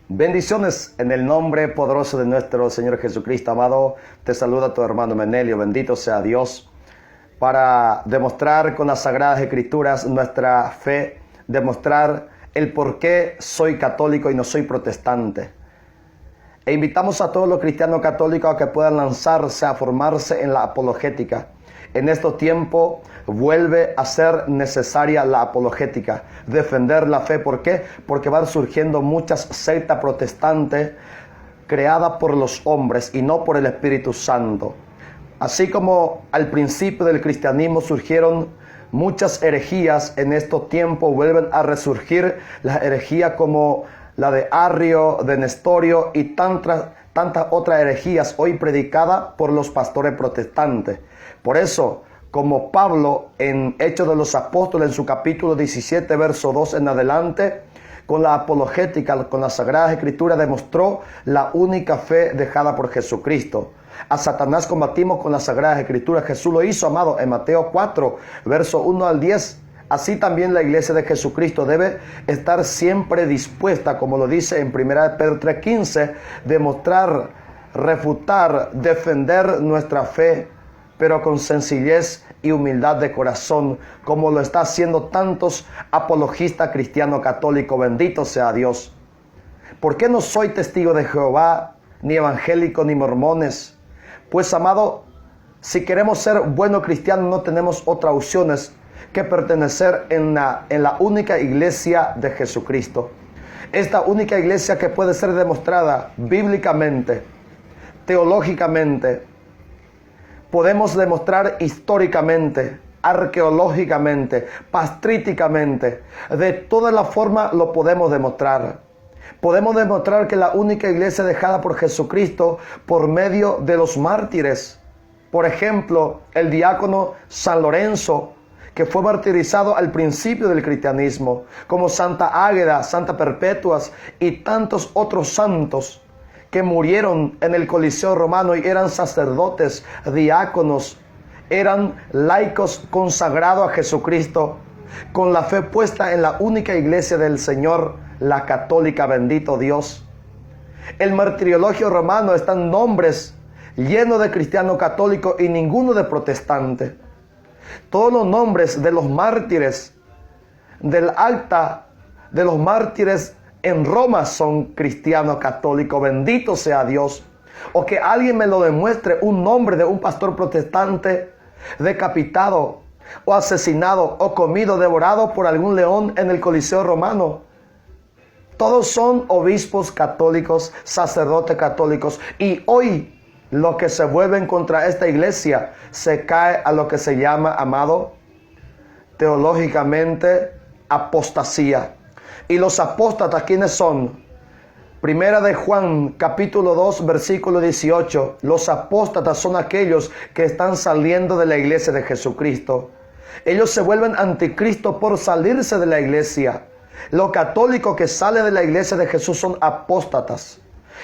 Bendiciones en el nombre poderoso de nuestro Señor Jesucristo. Amado, te saluda tu hermano Menelio. Bendito sea Dios para demostrar con las Sagradas Escrituras nuestra fe, demostrar el por qué soy católico y no soy protestante. E invitamos a todos los cristianos católicos a que puedan lanzarse a formarse en la apologética. En estos tiempos vuelve a ser necesaria la apologética, defender la fe. ¿Por qué? Porque van surgiendo muchas sectas protestantes creadas por los hombres y no por el Espíritu Santo. Así como al principio del cristianismo surgieron muchas herejías, en estos tiempos vuelven a resurgir las herejías como la de Arrio, de Nestorio y tantas otras herejías hoy predicadas por los pastores protestantes. Por eso, como Pablo en Hechos de los Apóstoles, en su capítulo 17, verso 2 en adelante, con la apologética, con las Sagradas Escrituras, demostró la única fe dejada por Jesucristo. A Satanás combatimos con las Sagradas Escrituras. Jesús lo hizo, amado, en Mateo 4, verso 1 al 10. Así también la iglesia de Jesucristo debe estar siempre dispuesta, como lo dice en 1 Pedro 3:15, demostrar, refutar, defender nuestra fe, pero con sencillez y humildad de corazón, como lo está haciendo tantos apologistas cristianos católicos. Bendito sea Dios. ¿Por qué no soy testigo de Jehová, ni evangélico, ni mormones? Pues, amado, si queremos ser buenos cristianos, no tenemos otras opciones que pertenecer en la única iglesia de Jesucristo. Esta única iglesia que puede ser demostrada bíblicamente, teológicamente, podemos demostrar históricamente, arqueológicamente, pastríticamente. De todas las formas lo podemos demostrar. Podemos demostrar que la única iglesia dejada por Jesucristo por medio de los mártires. Por ejemplo, el diácono San Lorenzo, que fue martirizado al principio del cristianismo, como Santa Águeda, Santa Perpetuas y tantos otros santos que murieron en el Coliseo romano y eran sacerdotes, diáconos, eran laicos consagrados a Jesucristo, con la fe puesta en la única iglesia del Señor, la católica. Bendito Dios. El martiriologio romano están nombres llenos de cristianos católicos y ninguno de protestantes. Todos los nombres de los mártires del acta de los mártires en Roma son cristianos católicos. Bendito sea Dios. O que alguien me lo demuestre, un nombre de un pastor protestante decapitado o asesinado o comido, devorado por algún león en el Coliseo romano. Todos son obispos católicos, sacerdotes católicos. Y hoy los que se vuelven contra esta iglesia se cae a lo que se llama, amado, teológicamente, apostasía. Y los apóstatas, ¿quiénes son? Primera de Juan, capítulo 2, versículo 18. Los apóstatas son aquellos que están saliendo de la iglesia de Jesucristo. Ellos se vuelven anticristo por salirse de la iglesia. Los católicos que salen de la iglesia de Jesús son apóstatas.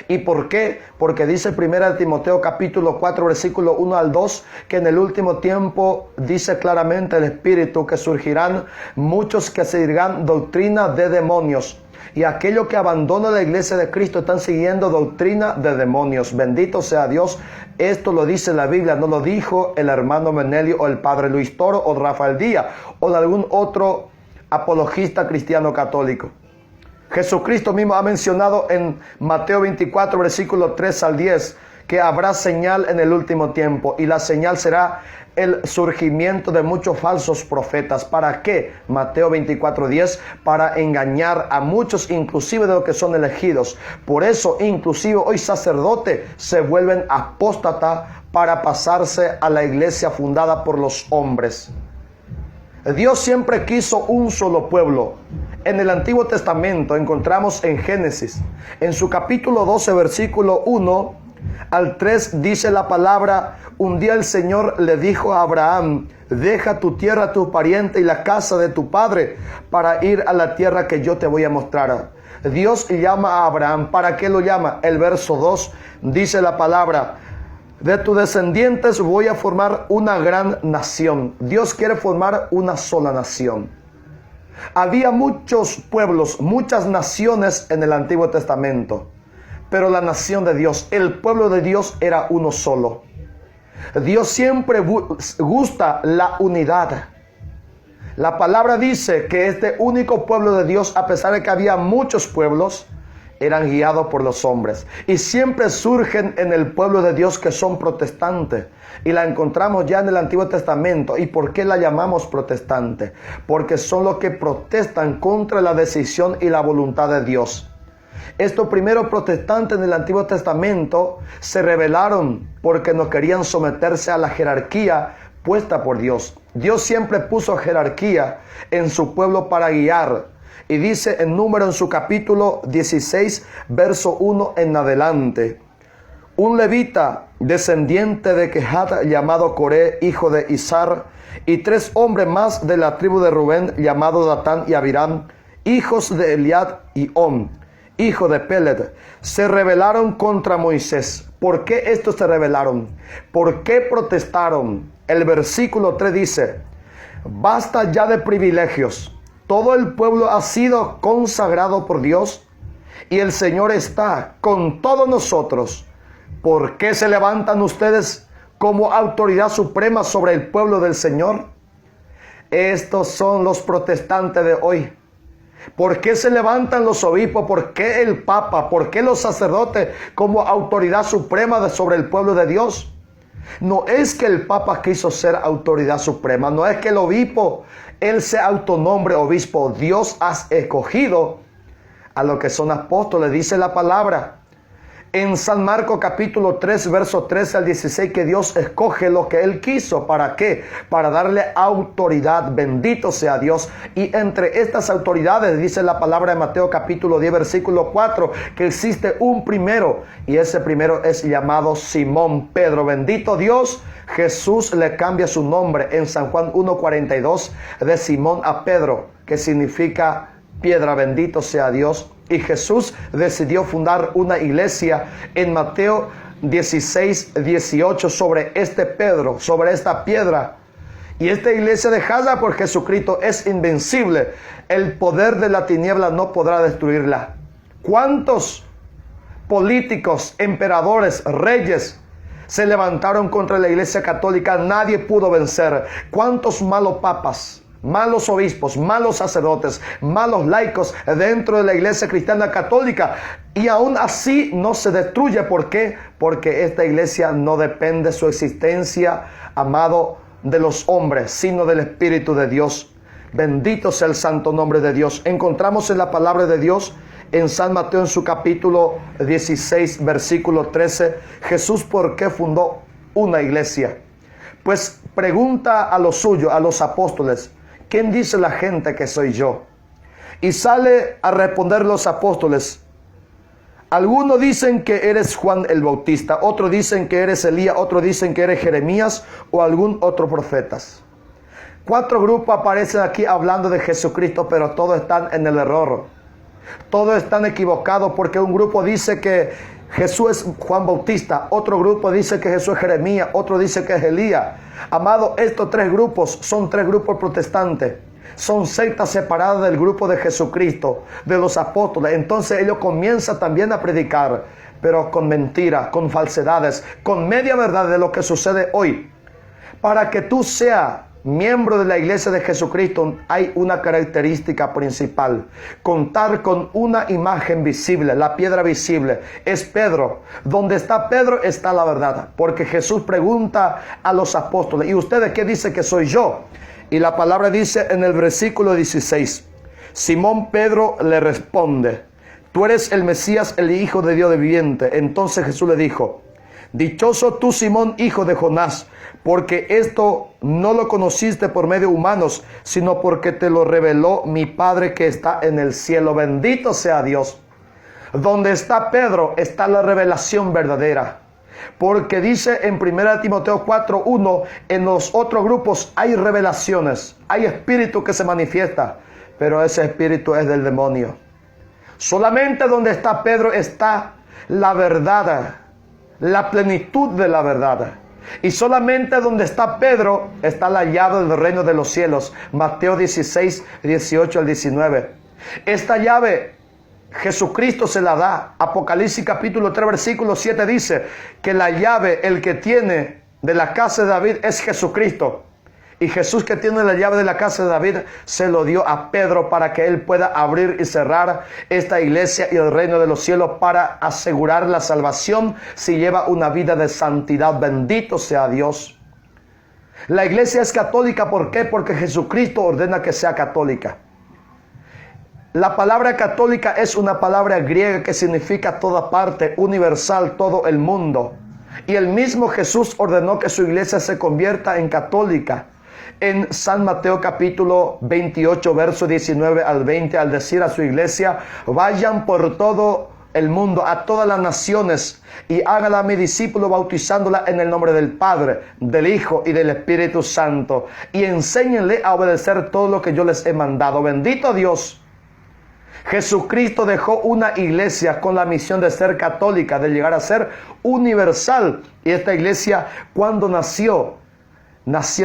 ¿Y por qué? Porque dice 1 Timoteo capítulo 4 versículo 1 al 2 que en el último tiempo dice claramente el Espíritu que surgirán muchos que seguirán doctrina de demonios. Y aquellos que abandonan la iglesia de Cristo están siguiendo doctrina de demonios. Bendito sea Dios. Esto lo dice la Biblia, no lo dijo el hermano Menelio o el padre Luis Toro o Rafael Díaz o de algún otro apologista cristiano católico. Jesucristo mismo ha mencionado en Mateo 24, versículo 3 al 10, que habrá señal en el último tiempo, y la señal será el surgimiento de muchos falsos profetas. ¿Para qué? Mateo 24, 10, para engañar a muchos, inclusive de los que son elegidos. Por eso, inclusive hoy sacerdotes se vuelven apóstatas para pasarse a la iglesia fundada por los hombres. Dios siempre quiso un solo pueblo. En el Antiguo Testamento encontramos en Génesis, en su capítulo 12, versículo 1 al 3, dice la palabra: un día el Señor le dijo a Abraham, deja tu tierra, tu pariente y la casa de tu padre para ir a la tierra que yo te voy a mostrar. Dios llama a Abraham. ¿Para qué lo llama? El verso 2 dice la palabra: de tus descendientes voy a formar una gran nación. Dios quiere formar una sola nación. Había muchos pueblos, muchas naciones en el Antiguo Testamento, pero la nación de Dios, el pueblo de Dios era uno solo. Dios siempre gusta la unidad. La palabra dice que este único pueblo de Dios, a pesar de que había muchos pueblos, eran guiados por los hombres. Y siempre surgen en el pueblo de Dios que son protestantes. Y la encontramos ya en el Antiguo Testamento. ¿Y por qué la llamamos protestante? Porque son los que protestan contra la decisión y la voluntad de Dios. Estos primeros protestantes en el Antiguo Testamento se rebelaron porque no querían someterse a la jerarquía puesta por Dios. Dios siempre puso jerarquía en su pueblo para guiar. Y dice en Número, en su capítulo 16, verso 1 en adelante: un levita descendiente de Kehat llamado Coré, hijo de Izar, y 3 hombres más de la tribu de Rubén llamado Datán y Abiram, hijos de Eliad y On, hijo de Pelet, se rebelaron contra Moisés. ¿Por qué estos se rebelaron? ¿Por qué protestaron? El versículo 3 dice: basta ya de privilegios. Todo el pueblo ha sido consagrado por Dios y el Señor está con todos nosotros. ¿Por qué se levantan ustedes como autoridad suprema sobre el pueblo del Señor? Estos son los protestantes de hoy. ¿Por qué se levantan los obispos? ¿Por qué el Papa? ¿Por qué los sacerdotes como autoridad suprema sobre el pueblo de Dios? No es que el Papa quiso ser autoridad suprema, no es que el obispo, él se autonombre obispo. Dios ha escogido a los que son apóstoles, dice la palabra. En San Marcos capítulo 3, verso 13 al 16, que Dios escoge lo que Él quiso. ¿Para qué? Para darle autoridad. Bendito sea Dios. Y entre estas autoridades, dice la palabra de Mateo capítulo 10, versículo 4, que existe un primero. Y ese primero es llamado Simón Pedro. Bendito Dios. Jesús le cambia su nombre en San Juan 1:42 de Simón a Pedro, que significa piedra. Bendito sea Dios. Y Jesús decidió fundar una iglesia en Mateo 16, 18 sobre este Pedro, sobre esta piedra. Y esta iglesia dejada por Jesucristo es invencible. El poder de la tiniebla no podrá destruirla. ¿Cuántos políticos, emperadores, reyes se levantaron contra la iglesia católica? Nadie pudo vencer. ¿Cuántos malos papas, malos obispos, malos sacerdotes, malos laicos dentro de la iglesia cristiana católica? Y aún así no se destruye. ¿Por qué? Porque esta iglesia no depende su existencia, amado, de los hombres, sino del Espíritu de Dios. Bendito sea el santo nombre de Dios. Encontramos en la palabra de Dios, en San Mateo, en su capítulo 16, versículo 13, Jesús ¿por qué fundó una iglesia? Pues pregunta a los suyos, a los apóstoles: ¿quién dice la gente que soy yo? Y sale a responder los apóstoles: algunos dicen que eres Juan el Bautista, otros dicen que eres Elías, otros dicen que eres Jeremías o algún otro profeta. 4 grupos aparecen aquí hablando de Jesucristo, pero todos están en el error. Todos están equivocados, porque un grupo dice que Jesús es Juan Bautista, otro grupo dice que Jesús es Jeremías, otro dice que es Elías. Amado, estos 3 grupos son 3 grupos protestantes. Son sectas separadas del grupo de Jesucristo, de los apóstoles. Entonces ellos comienzan también a predicar, pero con mentiras, con falsedades, con media verdad de lo que sucede hoy. Para que tú seas miembro de la iglesia de Jesucristo, hay una característica principal: contar con una imagen visible. La piedra visible es Pedro. Donde está Pedro está la verdad, porque Jesús pregunta a los apóstoles: ¿y ustedes qué dicen que soy yo? Y la palabra dice en el versículo 16: Simón Pedro le responde: tú eres el Mesías, el Hijo de Dios viviente. Entonces Jesús le dijo: dichoso tú, Simón, hijo de Jonás, porque esto no lo conociste por medio de humanos, sino porque te lo reveló mi Padre que está en el cielo. Bendito sea Dios. Donde está Pedro está la revelación verdadera. Porque dice en 1 Timoteo 4:1, en los otros grupos hay revelaciones, hay espíritu que se manifiesta, pero ese espíritu es del demonio. Solamente donde está Pedro está la verdad, la plenitud de la verdad. Y solamente donde está Pedro está la llave del reino de los cielos. Mateo 16, 18 al 19. Esta llave Jesucristo se la da. Apocalipsis capítulo 3 versículo 7 dice que la llave, el que tiene de la casa de David es Jesucristo. Y Jesús, que tiene la llave de la casa de David, se lo dio a Pedro para que él pueda abrir y cerrar esta iglesia y el reino de los cielos para asegurar la salvación si lleva una vida de santidad. Bendito sea Dios. La iglesia es católica, ¿por qué? Porque Jesucristo ordena que sea católica. La palabra católica es una palabra griega que significa toda parte, universal, todo el mundo. Y el mismo Jesús ordenó que su iglesia se convierta en católica. En San Mateo capítulo 28, verso 19 al 20, al decir a su iglesia: vayan por todo el mundo, a todas las naciones, y háganla a mi discípulo, bautizándola en el nombre del Padre, del Hijo y del Espíritu Santo, y enséñenle a obedecer todo lo que yo les he mandado. Bendito Dios. Jesucristo dejó una iglesia con la misión de ser católica, de llegar a ser universal. Y esta iglesia, cuando nació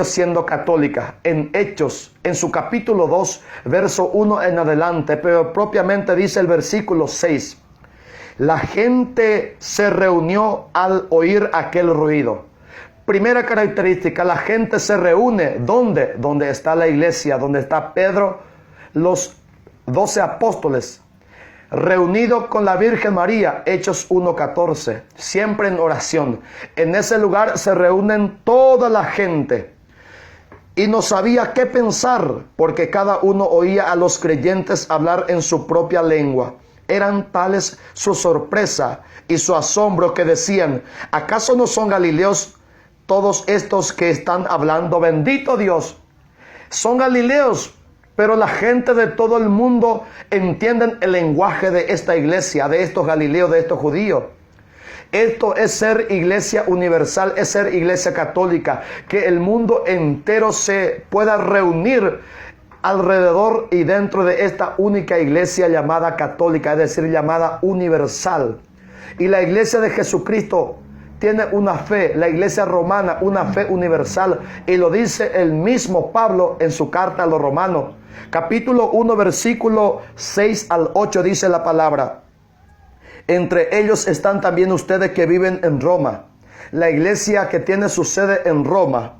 siendo católica. En Hechos, en su capítulo 2, verso 1 en adelante, pero propiamente dice el versículo 6. La gente se reunió al oír aquel ruido. Primera característica, la gente se reúne. ¿Dónde? Donde está la iglesia, donde está Pedro, los 12 apóstoles, reunidos con la Virgen María. Hechos 1:14, siempre en oración. En ese lugar se reúnen toda la gente y no sabía qué pensar, porque cada uno oía a los creyentes hablar en su propia lengua. Eran tales su sorpresa y su asombro que decían: ¿acaso no son galileos todos estos que están hablando? Bendito Dios. Son galileos, pero la gente de todo el mundo entienden el lenguaje de esta iglesia, de estos galileos, de estos judíos. Esto es ser iglesia universal, es ser iglesia católica, que el mundo entero se pueda reunir alrededor y dentro de esta única iglesia llamada católica, es decir, llamada universal. Y la iglesia de Jesucristo tiene una fe, la iglesia romana, una fe universal, y lo dice el mismo Pablo en su carta a los romanos. Capítulo 1, versículo 6 al 8 dice la palabra: entre ellos están también ustedes que viven en Roma, la iglesia que tiene su sede en Roma.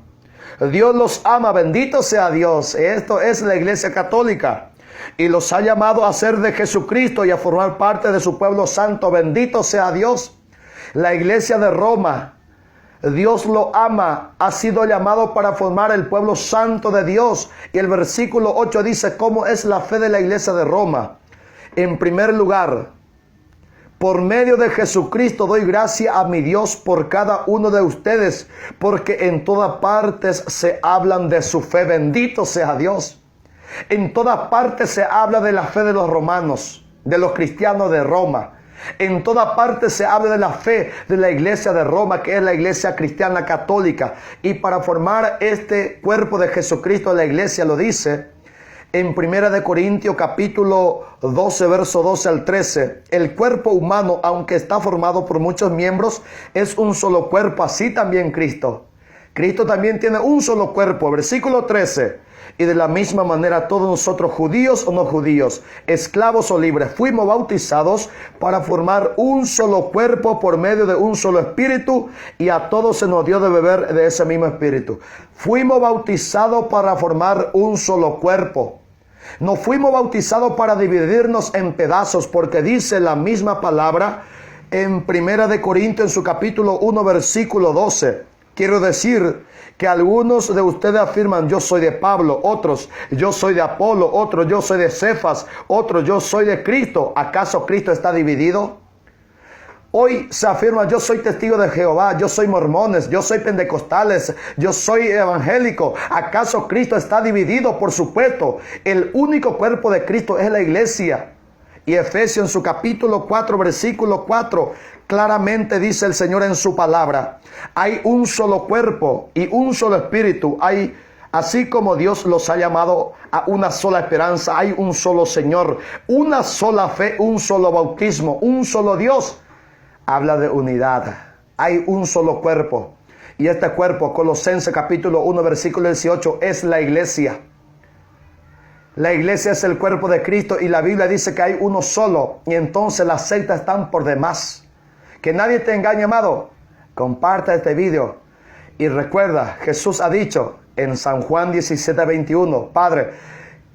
Dios los ama, bendito sea Dios. Esto es la iglesia católica. Y los ha llamado a ser de Jesucristo y a formar parte de su pueblo santo. Bendito sea Dios. La iglesia de Roma, Dios lo ama, ha sido llamado para formar el pueblo santo de Dios. Y el versículo 8 dice cómo es la fe de la iglesia de Roma. En primer lugar, por medio de Jesucristo doy gracia a mi Dios por cada uno de ustedes, porque en todas partes se hablan de su fe. Bendito sea Dios. En todas partes se habla de la fe de los romanos, de los cristianos de Roma. En toda parte se habla de la fe de la iglesia de Roma, que es la iglesia cristiana católica. Y para formar este cuerpo de Jesucristo, la iglesia lo dice en 1 Corintios capítulo 12, verso 12 al 13. El cuerpo humano, aunque está formado por muchos miembros, es un solo cuerpo. Así también Cristo. Cristo también tiene un solo cuerpo. Versículo 13. Y de la misma manera todos nosotros, judíos o no judíos, esclavos o libres, fuimos bautizados para formar un solo cuerpo por medio de un solo espíritu, y a todos se nos dio de beber de ese mismo espíritu. Fuimos bautizados para formar un solo cuerpo. No fuimos bautizados para dividirnos en pedazos, porque dice la misma palabra en 1 Corintios en su capítulo 1 versículo 12. Quiero decir que algunos de ustedes afirman: yo soy de Pablo, otros yo soy de Apolo, otros yo soy de Cefas, otros yo soy de Cristo. ¿Acaso Cristo está dividido? Hoy se afirma: yo soy testigo de Jehová, yo soy mormones, yo soy pentecostales, yo soy evangélico. ¿Acaso Cristo está dividido? Por supuesto. El único cuerpo de Cristo es la iglesia. Y Efesios en su capítulo 4, versículo 4, claramente dice el Señor en su palabra: hay un solo cuerpo y un solo espíritu. Así como Dios los ha llamado a una sola esperanza, hay un solo Señor, una sola fe, un solo bautismo, un solo Dios. Habla de unidad. Hay un solo cuerpo. Y este cuerpo, Colosenses capítulo 1, versículo 18, es la iglesia. La iglesia es el cuerpo de Cristo y la Biblia dice que hay uno solo. Y entonces las sectas están por demás. Que nadie te engañe, amado. Comparte este video. Y recuerda, Jesús ha dicho en San Juan 17, 21, Padre,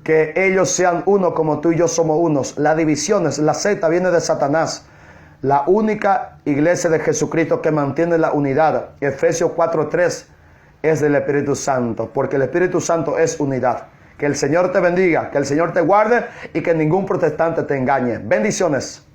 que ellos sean uno como tú y yo somos unos. Las divisiones, la secta viene de Satanás. La única iglesia de Jesucristo que mantiene la unidad, Efesios 4:3, es del Espíritu Santo, porque el Espíritu Santo es unidad. Que el Señor te bendiga, que el Señor te guarde y que ningún protestante te engañe. Bendiciones.